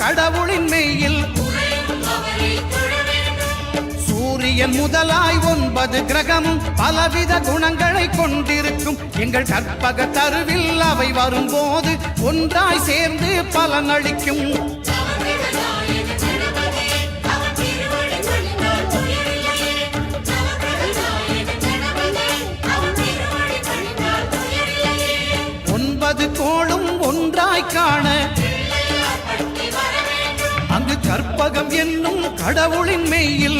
கடவுளின் மெய்யில் சூரியன் முதலாய் 9 கிரகமும் பலவித குணங்களை கொண்டிருக்கும் எங்கள் கற்பக தருவில் அவை வரும்போது ஒன்றாய் சேர்ந்து பலனளிக்கும். கோளும் ஒன்றாய் காண அங்கு கற்பகம் என்னும் கடவுளின் மெய்யில்